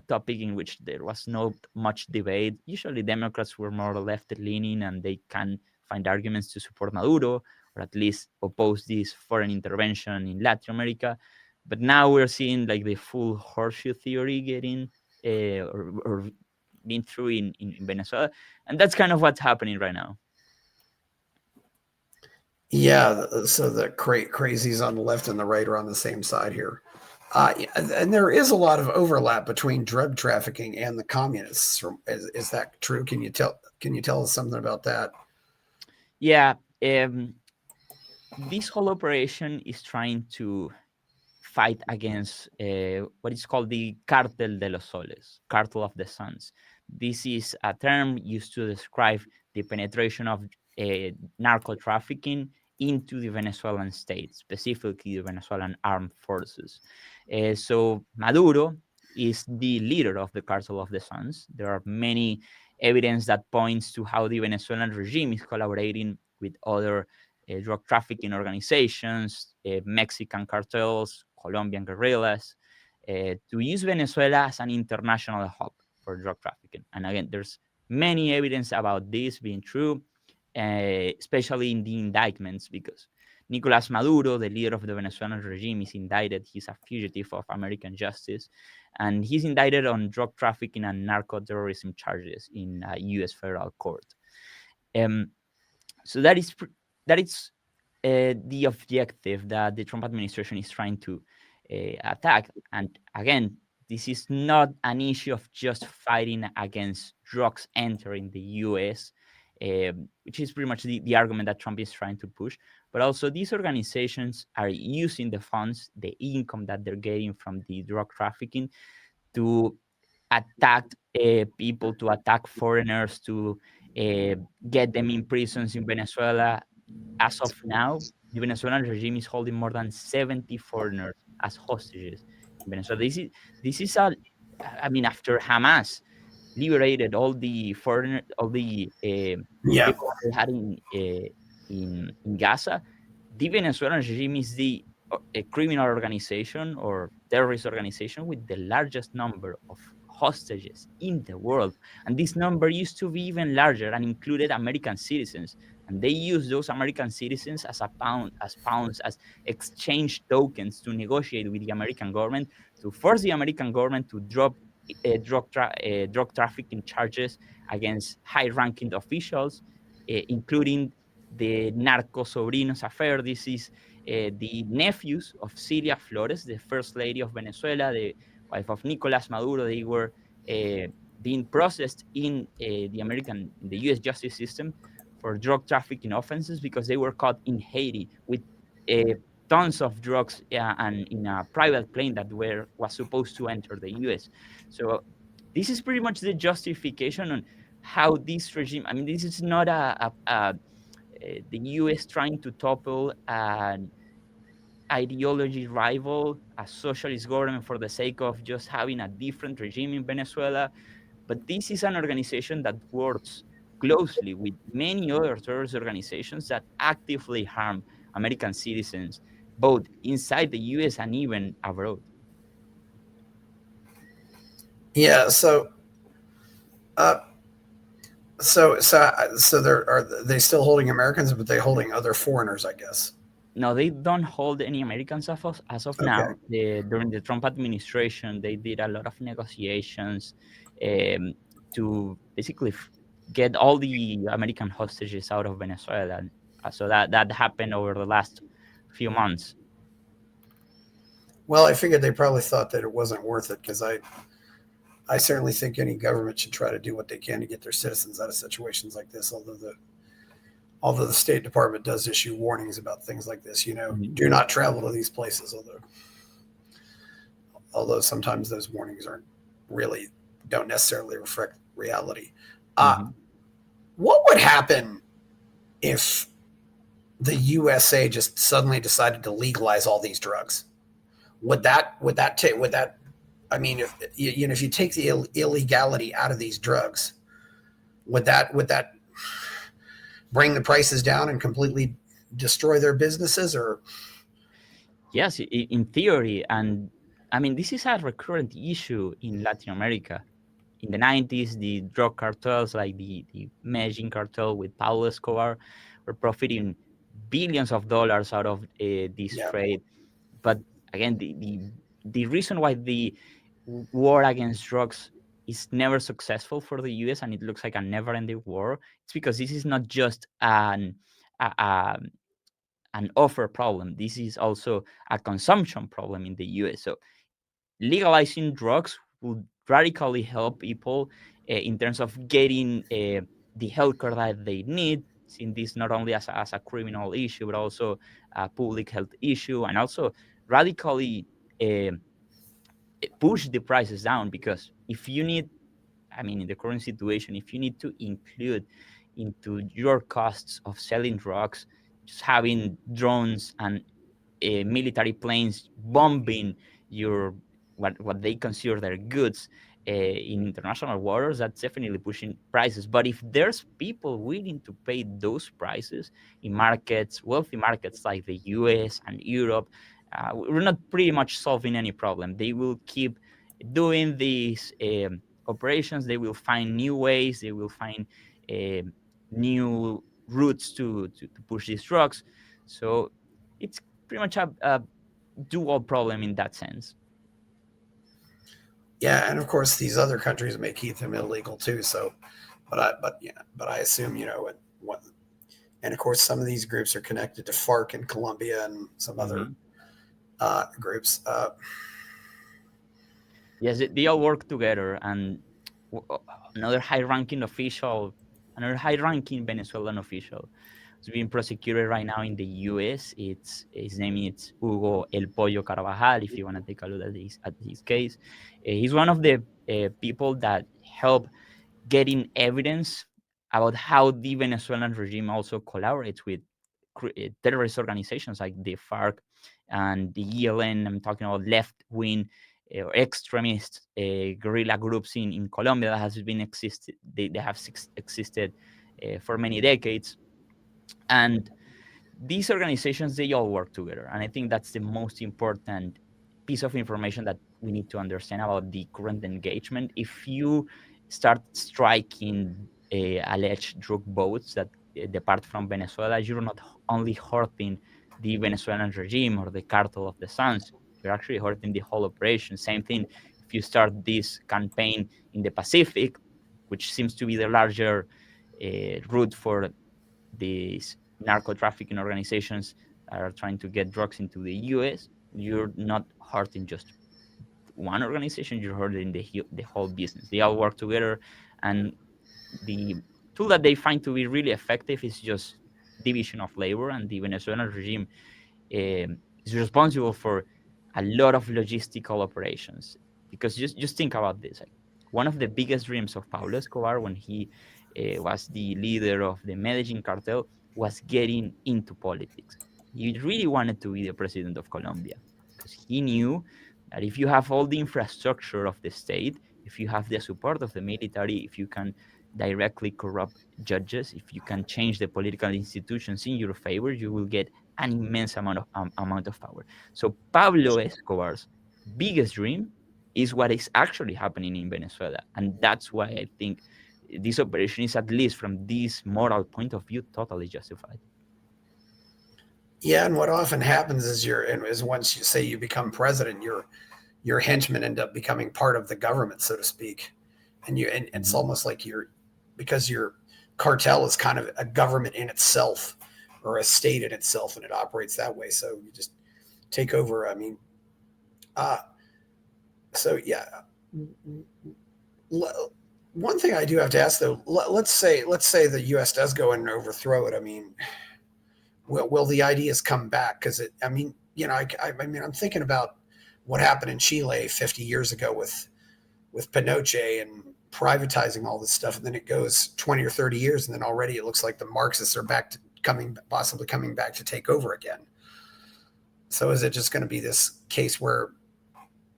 A: topic in which there was not much debate. Usually, Democrats were more left leaning and they can find arguments to support Maduro or at least oppose this foreign intervention in Latin America. But now we're seeing like the full horseshoe theory getting or being through in Venezuela. And that's kind of what's happening right now.
B: Yeah, so the crazies on the left and the right are on the same side here. Yeah, and there is a lot of overlap between drug trafficking and the communists. Is that true? Can you tell us something about that?
A: Yeah, this whole operation is trying to fight against what is called the Cartel de los Soles, Cartel of the Suns. This is a term used to describe the penetration of narco trafficking into the Venezuelan state, specifically the Venezuelan armed forces. So Maduro is the leader of the Cartel of the Suns. There are many evidence that points to how the Venezuelan regime is collaborating with other drug trafficking organizations, Mexican cartels, Colombian guerrillas, to use Venezuela as an international hub for drug trafficking. And again, there's many evidence about this being true, especially in the indictments, because Nicolas Maduro, the leader of the Venezuelan regime, is indicted. He's a fugitive of American justice, and he's indicted on drug trafficking and narco terrorism charges in a U.S. federal court. Um, so that is the objective that the Trump administration is trying to attack. And again, this is not an issue of just fighting against drugs entering the U.S., which is pretty much the argument that Trump is trying to push. But also, these organizations are using the funds, the income that they're getting from the drug trafficking, to attack people, to attack foreigners, to uh, get them in prisons in Venezuela. As of now, the Venezuelan regime is holding more than 70 foreigners as hostages in Venezuela. This is I mean, after Hamas liberated all the
B: Yeah,
A: people that they had in Gaza, the Venezuelan regime is the a criminal organization or terrorist organization with the largest number of hostages in the world. And this number used to be even larger and included American citizens. And they use those American citizens as pounds, as exchange tokens to negotiate with the American government, to force the American government to drop drug trafficking charges against high-ranking officials, including the Narco Sobrinos affair. This is the nephews of Cilia Flores, the first lady of Venezuela, the wife of Nicolas Maduro. They were being processed in the U.S. justice system for drug trafficking offenses because they were caught in Haiti with uh, tons of drugs and in a private plane that was supposed to enter the U.S. So this is pretty much the justification on how this regime. I mean, this is not the U.S. trying to topple an ideology rival, a socialist government for the sake of just having a different regime in Venezuela. But this is an organization that works closely with many other terrorist organizations that actively harm American citizens, both inside the US and even abroad.
B: Yeah. Uh, so there are they still holding Americans, but they holding other foreigners, I guess.
A: No, they don't hold any Americans as of
B: Okay.
A: now. During the Trump administration, they did a lot of negotiations um, to basically get all the American hostages out of Venezuela. So that happened over the last few months.
B: Well, I figured they probably thought that it wasn't worth it because I certainly think any government should try to do what they can to get their citizens out of situations like this. Although the State Department does issue warnings about things like this,
A: Mhm,
B: do not travel to these places. Although sometimes those warnings aren't really don't necessarily reflect reality. Uh,
A: mhm.
B: what would happen if the USA just suddenly decided to legalize all these drugs? Would that I mean, if you take the illegality out of these drugs, would that bring the prices down and completely destroy their businesses? Or
A: Yes, in theory, and I mean this is a recurrent issue in Latin America. In the 90s, the drug cartels like the Medellin cartel with Pablo Escobar were profiting billions of dollars out of this
B: yeah,
A: trade. But again, the reason why the war against drugs is never successful for the US and it looks like a never-ending war, it's because this is not just a, a, an offer problem. This is also a consumption problem in the US. So legalizing drugs would radically help people in terms of getting the healthcare that they need, seeing this not only as a criminal issue, but also a public health issue, and also radically uh, push the prices down. Because if you need, I mean, in the current situation, if you need to include into your costs of selling drugs, just having drones and military planes bombing your what they consider their goods in international waters, that's definitely pushing prices. But if there's people willing to pay those prices in markets, wealthy markets like the US and Europe, we're not pretty much solving any problem. They will keep doing these operations. They will find new ways. They will find um new routes to push these drugs. So it's pretty much a dual problem in that sense.
B: yeah, and of course these other countries may keep them illegal too. So, but I assume what, and of course some of these groups are connected to FARC in Colombia and some other
A: Mhm.
B: groups.
A: Yes, they all work together. And w- uh, another high-ranking official, another high-ranking Venezuelan official, is being prosecuted right now in the U.S. It's his name is Hugo El Pollo Carvajal. If you want to take a look at his case, he's one of the people that help getting evidence about how the Venezuelan regime also collaborates with terrorist organizations like the FARC and the ELN. I'm talking about left wing or extremist guerrilla groups in Colombia that has been existed. They have existed for many decades, and these organizations, they all work together, and I think that's the most important piece of information that we need to understand about the current engagement. If you start striking alleged drug boats that depart from Venezuela, you're not only hurting the Venezuelan regime or the cartel of the Suns, you're actually hurting the whole operation. Same thing if you start this campaign in the Pacific, which seems to be the larger route for these narco trafficking organizations that are trying to get drugs into the US, you're not hurting just one organization, you're hurting the whole business. They all work together, and the tool that they find to be really effective is just division of labor, and the Venezuelan regime is responsible for a lot of logistical operations. Because just think about this: like, one of the biggest dreams of Pablo Escobar when he was the leader of the Medellin cartel was getting into politics. He really wanted to be the president of Colombia because he knew that if you have all the infrastructure of the state, if you have the support of the military, if you can directly corrupt judges, if you can change the political institutions in your favor, you will get an immense amount of power. So Pablo Escobar's biggest dream is what is actually happening in Venezuela, and that's why I think this operation is, at least from this moral point of view, totally justified.
B: Yeah, and what often happens is once you say you become president, your henchmen end up becoming part of the government, so to speak. And it's
A: Mhm.
B: almost like because your cartel is kind of a government in itself or a state in itself, and it operates that way. So you just take over. I mean, uh, so yeah. One thing I do have to ask though, let's say the U.S. does go in and overthrow it. I mean, will the ideas come back? Because I mean, I mean, I'm thinking about what happened in Chile 50 years ago with Pinochet and privatizing all this stuff, and then it goes 20 or 30 years, and then already it looks like the Marxists are possibly coming back to take over again. So is it just going to be this case where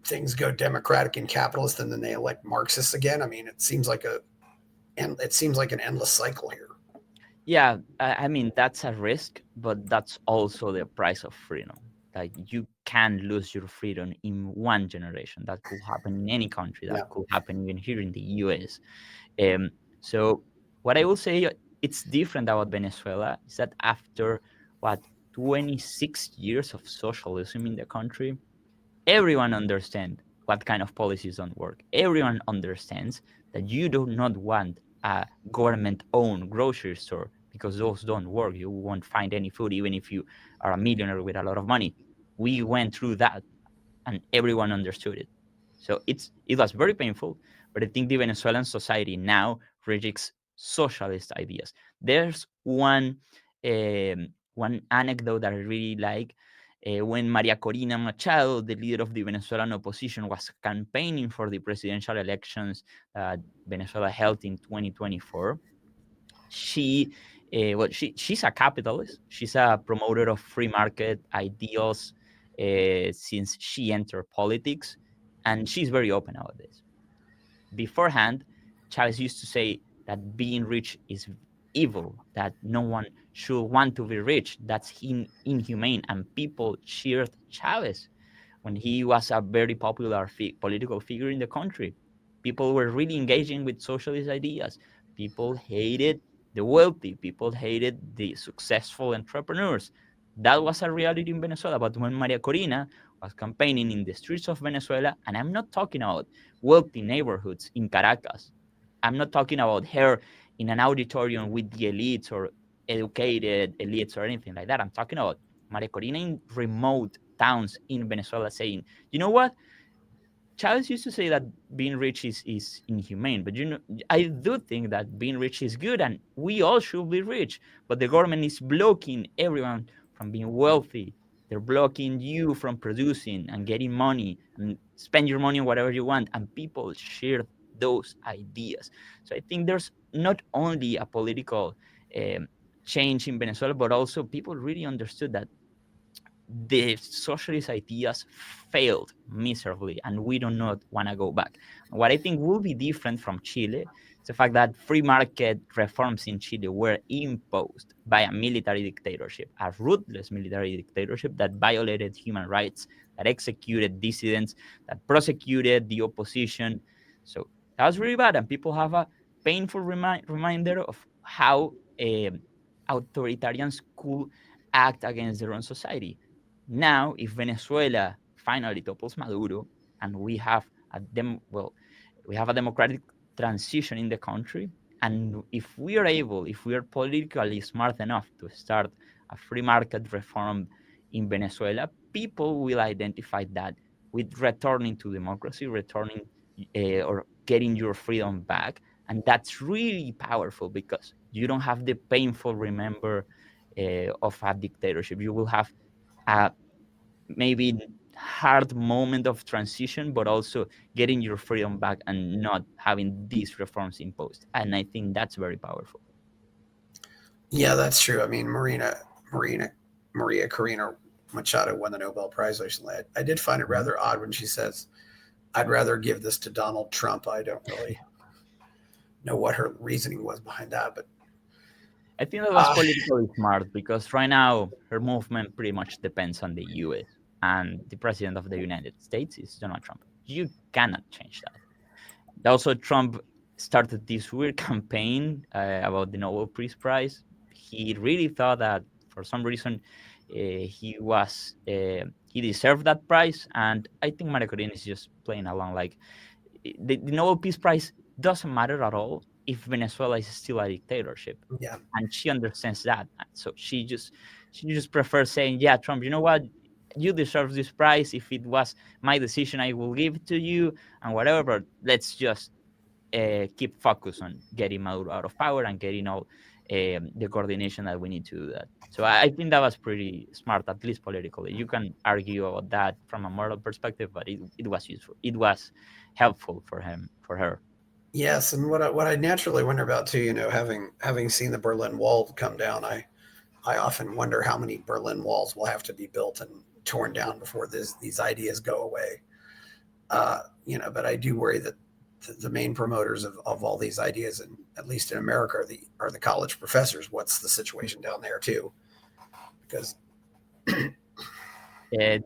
B: things go democratic and capitalist, and then they elect Marxists again? I mean, it seems like an endless cycle here.
A: Yeah, I mean that's a risk, but that's also the price of freedom. Like, you can lose your freedom in one generation. That could happen in any country. That
B: Yeah.
A: could happen even here in the US. Um, so what I will say, it's different about Venezuela is that after what 26 years of socialism in the country, everyone understands what kind of policies don't work. Everyone understands that you do not want a government-owned grocery store because those don't work. You won't find any food, even if you are a millionaire with a lot of money. We went through that, and everyone understood it. So it was very painful, but I think the Venezuelan society now rejects socialist ideas. There's one anecdote that I really like. When Maria Corina Machado, the leader of the Venezuelan opposition, was campaigning for the presidential elections that Venezuela held in 2024, she she's a capitalist. She's a promoter of free market ideals since she entered politics, and she's very open about this. Beforehand, Chavez used to say that being rich is evil, that no one should want to be rich, that's inhumane, and people cheered Chavez when he was a very popular political figure in the country. People were really engaging with socialist ideas. People hated the wealthy. People hated the successful entrepreneurs. That was a reality in Venezuela. But when Maria Corina was campaigning in the streets of Venezuela, and I'm not talking about wealthy neighborhoods in Caracas, I'm not talking about her in an auditorium with the elites or educated elites or anything like that. I'm talking about Maria Corina in remote towns in Venezuela saying, you know what? Chavez used to say that being rich is inhumane, but I do think that being rich is good, and we all should be rich. But the government is blocking everyone from being wealthy. They're blocking you from producing and getting money and spend your money on whatever you want. And people share those ideas. So I think there's not only a political um, change in Venezuela, but also people really understood that the socialist ideas failed miserably, and we do not want to go back. What I think will be different from Chile is the fact that free market reforms in Chile were imposed by a military dictatorship, a ruthless military dictatorship that violated human rights, that executed dissidents, that prosecuted the opposition. So that was really bad, and people have a painful reminder of how authoritarians could act against their own society. Now, if Venezuela finally topples Maduro and we have well, we have a democratic transition in the country, and if we are politically smart enough to start a free market reform in Venezuela, people will identify that with returning to democracy, returning or getting your freedom back, and that's really powerful because you don't have the painful remember of a dictatorship. You will have a maybe hard moment of transition, but also getting your freedom back and not having these reforms imposed. And I think that's very powerful.
B: Yeah, that's true. I mean, Maria Corina Machado won the Nobel Prize recently. I did find it
A: Mhm.
B: rather odd when she says, "I'd rather give this to Donald Trump." I don't really know what her reasoning was behind that, but
A: I think that was
B: uh,
A: politically smart because right now her movement pretty much depends on the US, and the president of the United States is Donald Trump. You cannot change that. Also, Trump started this weird campaign about the Nobel Peace Prize. He really thought that for some reason he deserved that prize, and I think Maria Corina is just playing along. Like the Nobel Peace Prize doesn't matter at all if Venezuela is still a dictatorship,
B: yeah,
A: and she understands that. So she just prefers saying, "Yeah, Trump, you know what? You deserve this prize. If it was my decision, I will give it to you, and whatever. But let's just keep focus on getting out of power and getting all the coordination that we need to do that." So I think that was pretty smart, at least politically. You can argue about that from a moral perspective, but it was useful. It was helpful for him, for her.
B: yes. And what I naturally wonder about too, having seen the Berlin Wall come down, I often wonder how many Berlin walls will have to be built and torn down before these ideas go away. But I do worry that the main promoters of all these ideas, and at least in America, are the college professors. What's the situation down there too? Because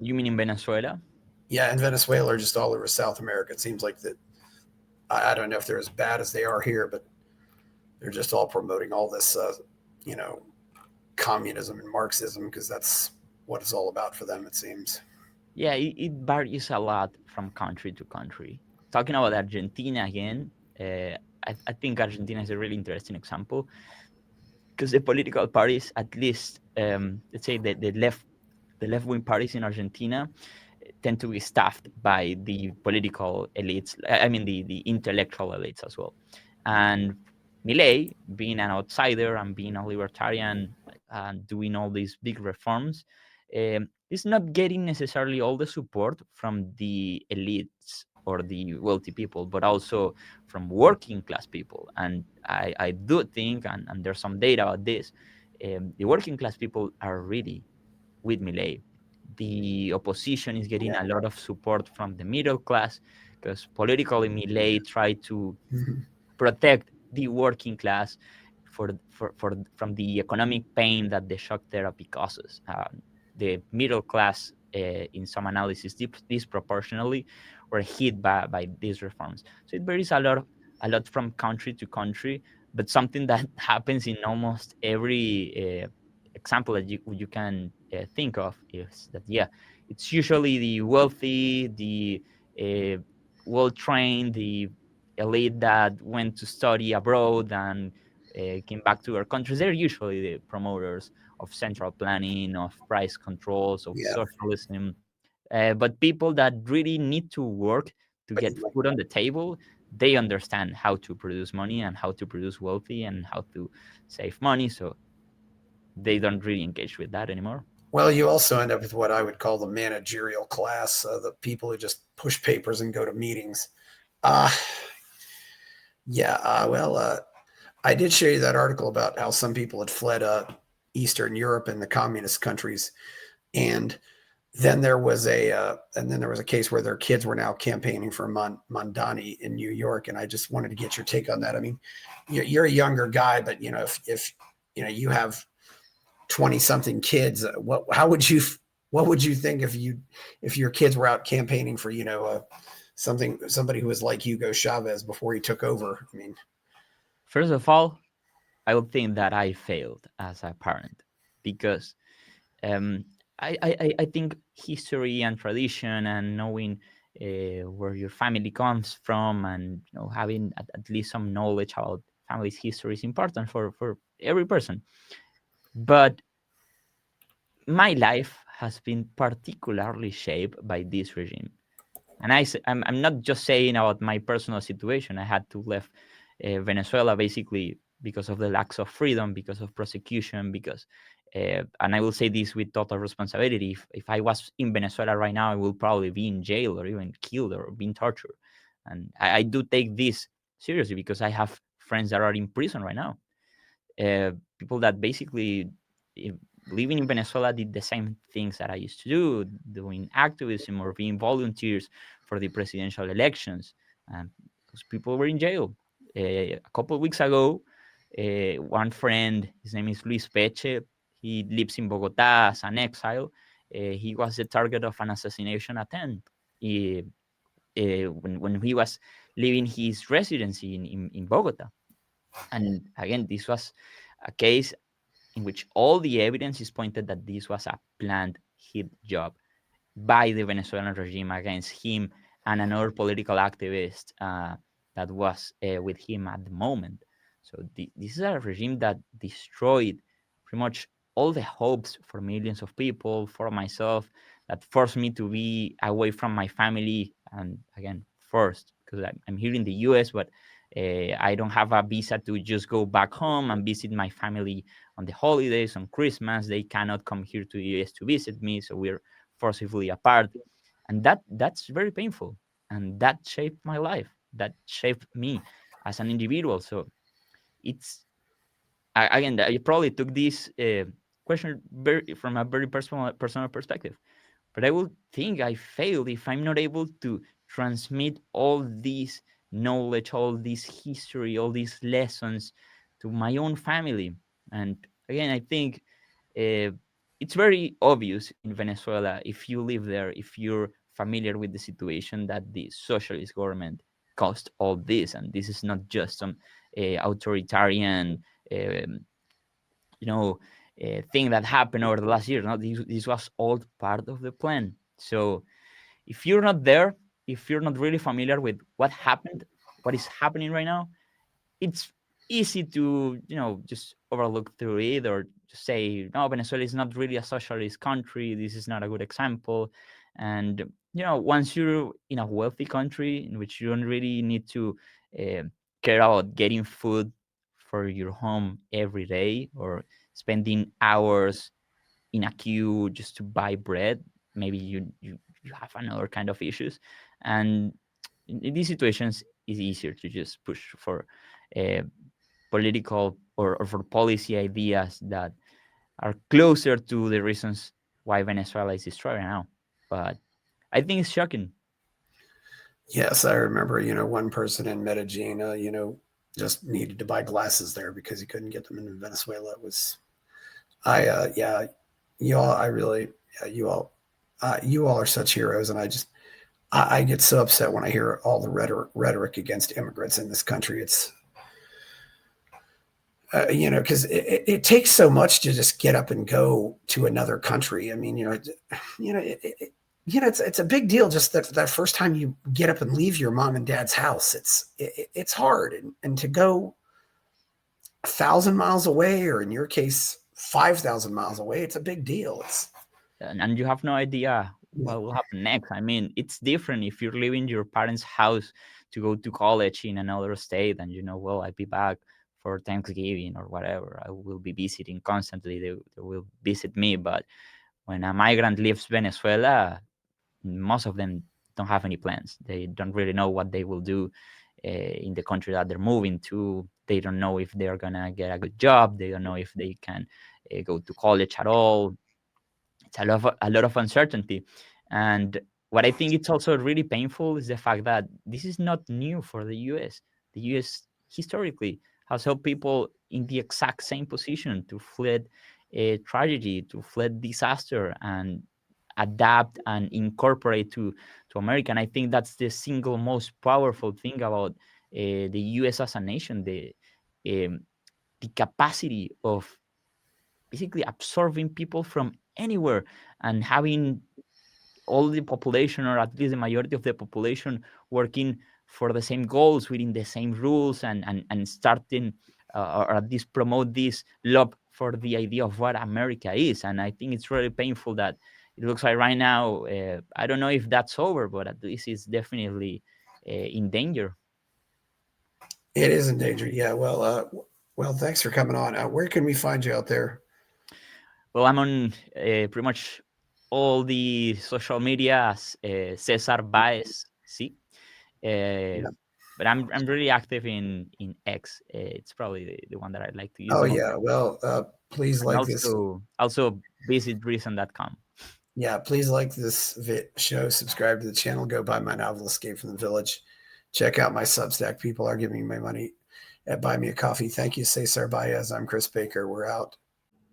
A: You mean in Venezuela?
B: yeah, in Venezuela or just all over South America, it seems like that. I don't know if they're as bad as they are here, but they're just all promoting all this, you know, communism and Marxism because that's what it's all about for them. It seems.
A: Yeah, it varies a lot from country to country. Talking about Argentina again, I think Argentina is a really interesting example because the political parties, at least let's say the left wing parties in Argentina, tend to be staffed by the political elites. I mean the intellectual elites as well. And Milei, being an outsider and being a libertarian and doing all these big reforms, is not getting necessarily all the support from the elites or the wealthy people, but also from working class people. And I do think, and there's some data about this, the working class people are really with Milei. The opposition is getting
B: Yeah.
A: a lot of support from the middle class because politically Milei tried to
B: Mhm.
A: protect the working class from the economic pain that the shock therapy causes. The middle class, in some analysis, disproportionately were hit by these reforms. So it varies a lot from country to country, but something that happens in almost every example that you can think of is that, yeah, it's usually the wealthy, the uh, well trained, the elite that went to study abroad and came back to their countries. They're usually the promoters of central planning, of price controls, of
B: Yeah.
A: socialism. But people that really need to work to
B: But
A: get food on the table, they understand how to produce money and how to produce wealthy and how to save money. So they don't really engage with that anymore.
B: well, you also end up with what I would call the managerial class, the people who just push papers and go to meetings. Uh, yeah. I did show you that article about how some people had fled Eastern Europe and the communist countries, and then there was a case where their kids were now campaigning for Mondani in New York, and I just wanted to get your take on that. I mean, you're a younger guy, but if you have 20 something kids, what would you think if your kids were out campaigning for somebody who was like Hugo Chavez before he took over? I mean,
A: First of all, I would think that I failed as a parent because um, I think history and tradition and knowing where your family comes from, and having at least some knowledge about family's history is important for every person. But my life has been particularly shaped by this regime. And I'm not just saying about my personal situation. I had to leave Venezuela basically because of the lack of freedom, because of prosecution, because, and I will say this with total responsibility. If I was in Venezuela right now, I will probably be in jail or even killed or being tortured. And I do take this seriously because I have friends that are in prison right now, people that basically, if living in Venezuela, did the same things that I used to do, doing activism or being volunteers for the presidential elections. And those people were in jail. A couple of weeks ago, one friend, his name is Luis Peche, he lives in Bogota as an exile. He was the target of an assassination attempt. When he was leaving his residency in Bogota. And again, this was a case in which all the evidence is pointed that this was a planned hit job by the Venezuelan regime against him and another political activist that was with him at the moment. So this is a regime that destroyed pretty much all the hopes for millions of people, for myself, that forced me to be away from my family. And again, first, because I'm here in the US, but I don't have a visa to just go back home and visit my family on the holidays, on Christmas. They cannot come here to the US to visit me. So we're forcibly apart, and that's very painful, and that shaped my life, that shaped me as an individual. So it's, again, I probably took this question from a very personal perspective, but I would think I failed if I'm not able to transmit all this knowledge, all this history, all these lessons to my own family. And again, I think uh, it's very obvious in Venezuela, if you live there, if you're familiar with the situation, that the socialist government caused all this. And this is not just some authoritarian, um, you know, thing that happened over the last year. No, this was all part of the plan. So if you're not there, if you're not really familiar with what happened, what is happening right now, it's easy to just overlook through it, or just say no, Venezuela is not really a socialist country, this is not a good example. And once you're in a wealthy country in which you don't really need to uh, care about getting food for your home every day, or spending hours in a queue just to buy bread, maybe you have another kind of issues. And in these situations, it's easier to just push for uh, political or for policy ideas that are closer to the reasons why Venezuela is destroyed now. But I think it's shocking.
B: Yes, I remember, one person in Medellin, just needed to buy glasses there because he couldn't get them in Venezuela. It was, yeah, you all, I really, yeah, you all are such heroes. And I get so upset when I hear all the rhetoric against immigrants in this country. It's, because it takes so much to just get up and go to another country. I mean, you know, it, it, it's a big deal just that first time you get up and leave your mom and dad's house. It's hard, and to go 1,000 miles away, or in your case 5,000 miles away, it's a big deal. It's
A: And you have no idea what will happen next. I mean, it's different if you're leaving your parents' house to go to college in another state, and well, I'll be back for Thanksgiving or whatever. I will be visiting constantly. They will visit me. But when a migrant leaves Venezuela, most of them don't have any plans. They don't really know what they will do in the country that they're moving to. They don't know if they're gonna get a good job. They don't know if they can go to college at all. It's a lot of uncertainty. And what I think it's also really painful is the fact that this is not new for the US. The US historically has helped people in the exact same position to fled a tragedy, to fled disaster, and adapt and incorporate to America. And I think that's the single most powerful thing about the US as a nation, um, the capacity of basically absorbing people from anywhere and having all the population, or at least the majority of the population, working for the same goals within the same rules, and starting or at least promote this love for the idea of what America is. And I think it's really painful that it looks like right now, I don't know if that's over, but at least it's definitely in danger.
B: It is in danger. Yeah. Well, thanks for coming on. Where can we find you out there?
A: Well, I'm on pretty much all the social media as César Báez. See, uh,
B: Yeah.
A: but I'm really active in X. It's probably the one that I like to use
B: Oh
A: the most,
B: yeah. Well, please
A: and
B: like this.
A: also visit reason.com.
B: Yeah, please like this show. Subscribe to the channel. Go buy my novel, Escape from the Village. Check out my Substack. People are giving me money at Buy Me a Coffee. Thank you, Cesar Baez. I'm Chris Baker. We're out.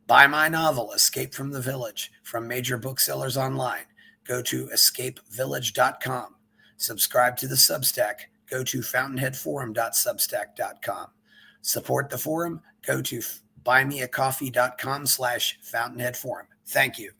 B: Buy my novel, Escape from the Village, from major booksellers online. Go to escapevillage.com. Subscribe to the Substack. Go to fountainheadforum.substack.com. Support the forum. Go to buymeacoffee.com/fountainheadforum. Thank you.